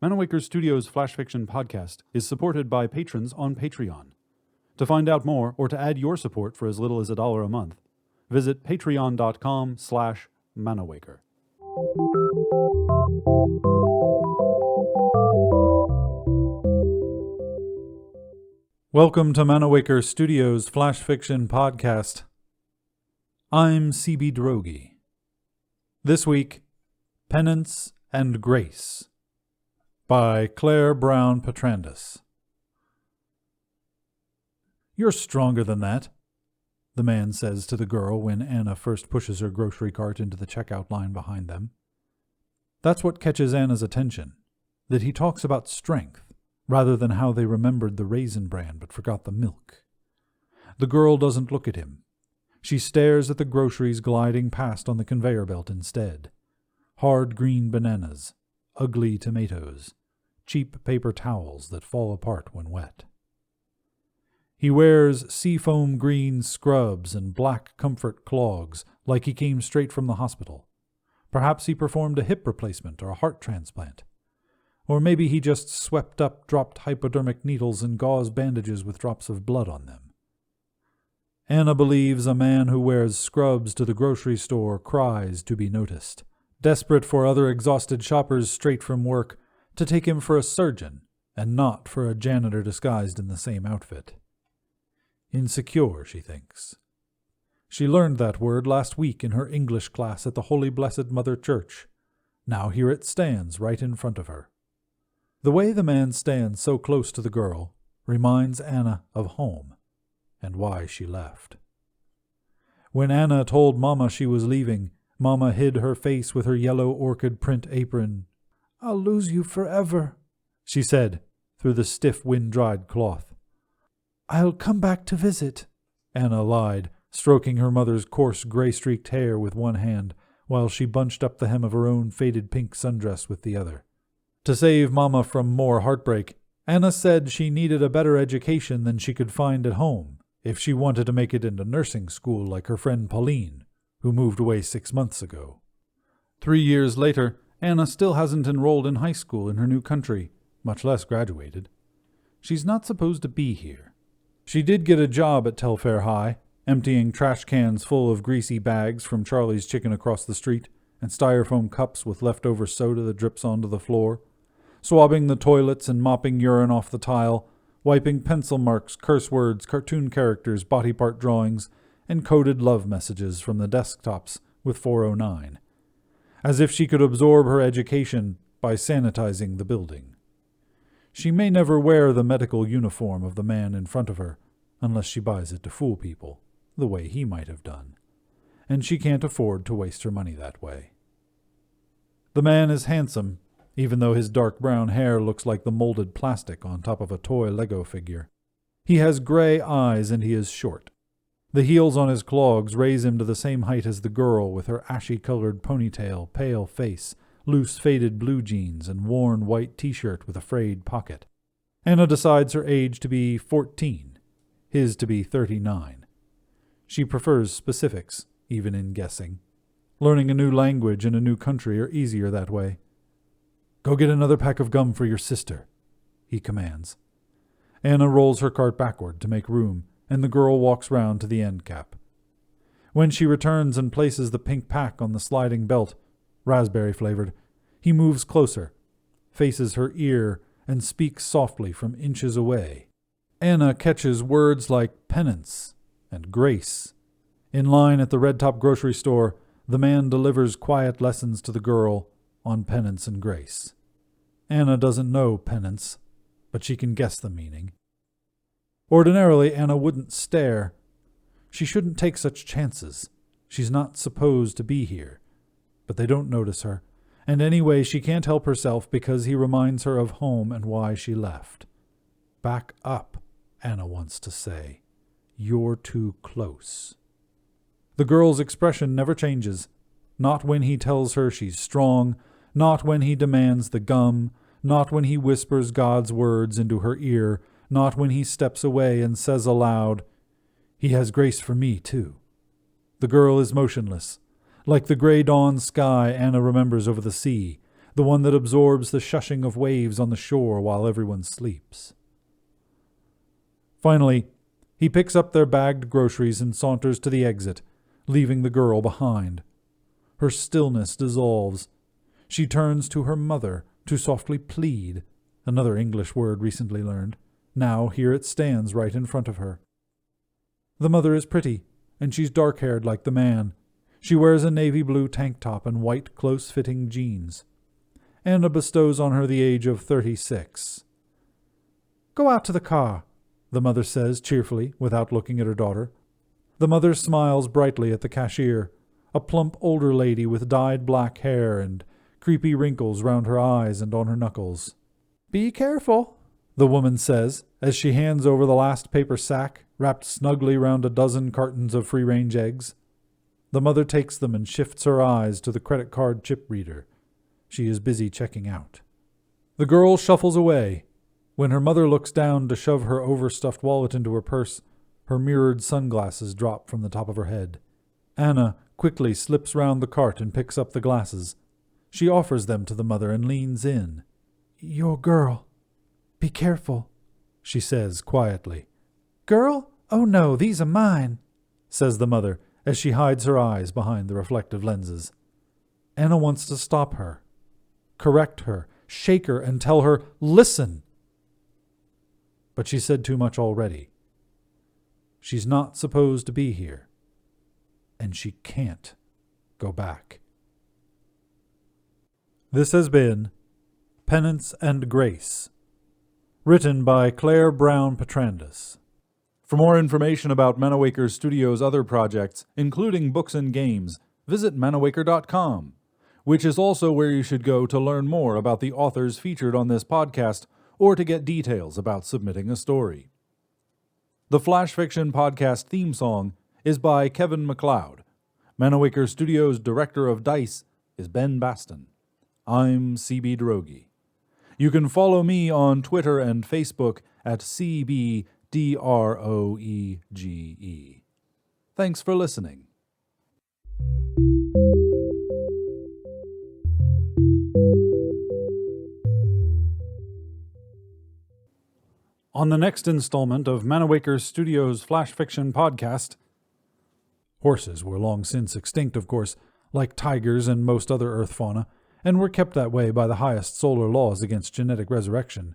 Manawaker Studios Flash Fiction Podcast is supported by patrons on Patreon. To find out more or to add your support for as little as $1 a month, visit patreon.com/Manawaker. Welcome to Manawaker Studios Flash Fiction Podcast. I'm C.B. Droege. This week, Penance and Grace by Claire Brown Petrandis. "You're stronger than that," the man says to the girl when Anna first pushes her grocery cart into the checkout line behind them. That's what catches Anna's attention, that he talks about strength rather than how they remembered the Raisin Bran but forgot the milk. The girl doesn't look at him. She stares at the groceries gliding past on the conveyor belt instead. Hard green bananas, ugly tomatoes, cheap paper towels that fall apart when wet. He wears seafoam green scrubs and black comfort clogs like he came straight from the hospital. Perhaps he performed a hip replacement or a heart transplant. Or maybe he just swept up dropped hypodermic needles and gauze bandages with drops of blood on them. Anna believes a man who wears scrubs to the grocery store cries to be noticed, desperate for other exhausted shoppers straight from work to take him for a surgeon and not for a janitor disguised in the same outfit. Insecure, she thinks. She learned that word last week in her English class at the Holy Blessed Mother Church. Now here it stands right in front of her. The way the man stands so close to the girl reminds Anna of home and why she left. When Anna told Mama she was leaving, Mama hid her face with her yellow orchid print apron. "I'll lose you forever," she said through the stiff wind-dried cloth. "I'll come back to visit," Anna lied, stroking her mother's coarse gray-streaked hair with one hand while she bunched up the hem of her own faded pink sundress with the other. To save Mama from more heartbreak, Anna said she needed a better education than she could find at home if she wanted to make it into nursing school like her friend Pauline, who moved away 6 months ago. 3 years later, Anna still hasn't enrolled in high school in her new country, much less graduated. She's not supposed to be here. She did get a job at Telfair High, emptying trash cans full of greasy bags from Charlie's Chicken across the street and styrofoam cups with leftover soda that drips onto the floor, swabbing the toilets and mopping urine off the tile, wiping pencil marks, curse words, cartoon characters, body part drawings, and coded love messages from the desktops with 409, as if she could absorb her education by sanitizing the building. She may never wear the medical uniform of the man in front of her, unless she buys it to fool people, the way he might have done, and she can't afford to waste her money that way. The man is handsome, even though his dark brown hair looks like the molded plastic on top of a toy Lego figure. He has gray eyes and he is short. The heels on his clogs raise him to the same height as the girl with her ashy-colored ponytail, pale face, loose faded blue jeans, and worn white t-shirt with a frayed pocket. Anna decides her age to be 14, his to be 39. She prefers specifics, even in guessing. Learning a new language in a new country are easier that way. "Go get another pack of gum for your sister," he commands. Anna rolls her cart backward to make room, and the girl walks round to the end cap. When she returns and places the pink pack on the sliding belt, raspberry-flavored, he moves closer, faces her ear, and speaks softly from inches away. Anna catches words like penance and grace. In line at the Red Top grocery store, the man delivers quiet lessons to the girl on penance and grace. Anna doesn't know penance, but she can guess the meaning. Ordinarily, Anna wouldn't stare. She shouldn't take such chances. She's not supposed to be here. But they don't notice her, and anyway she can't help herself because he reminds her of home and why she left. "Back up," Anna wants to say. "You're too close." The girl's expression never changes, not when he tells her she's strong, not when he demands the gum, not when he whispers God's words into her ear, not when he steps away and says aloud, "He has grace for me, too." The girl is motionless, like the gray dawn sky Anna remembers over the sea, the one that absorbs the shushing of waves on the shore while everyone sleeps. Finally, he picks up their bagged groceries and saunters to the exit, leaving the girl behind. Her stillness dissolves. She turns to her mother to softly plead, another English word recently learned. Now here it stands right in front of her. The mother is pretty, and she's dark-haired like the man. She wears a navy blue tank top and white, close-fitting jeans. Anna bestows on her the age of 36. "Go out to the car," the mother says cheerfully, without looking at her daughter. The mother smiles brightly at the cashier, a plump older lady with dyed black hair and creepy wrinkles round her eyes and on her knuckles. "Be careful," the woman says, as she hands over the last paper sack, wrapped snugly round a dozen cartons of free-range eggs. The mother takes them and shifts her eyes to the credit card chip reader. She is busy checking out. The girl shuffles away. When her mother looks down to shove her overstuffed wallet into her purse, her mirrored sunglasses drop from the top of her head. Anna quickly slips round the cart and picks up the glasses. She offers them to the mother and leans in. "Your girl. Be careful," she says quietly. "Girl? Oh no, these are mine," says the mother as she hides her eyes behind the reflective lenses. Anna wants to stop her, correct her, shake her, and tell her, "Listen!" But she said too much already. She's not supposed to be here, and she can't go back. This has been Penance and Grace, written by Claire Brown Petrandis. For more information about Manawaker Studios' other projects, including books and games, visit manawaker.com, which is also where you should go to learn more about the authors featured on this podcast or to get details about submitting a story. The Flash Fiction Podcast theme song is by Kevin MacLeod. Manawaker Studios' director of DICE is Ben Baston. I'm CB Droege. You can follow me on Twitter and Facebook at CBDROEGE. Thanks for listening. On the next installment of Manawaker Studios' Flash Fiction Podcast, horses were long since extinct, of course, like tigers and most other Earth fauna, and were kept that way by the highest solar laws against genetic resurrection.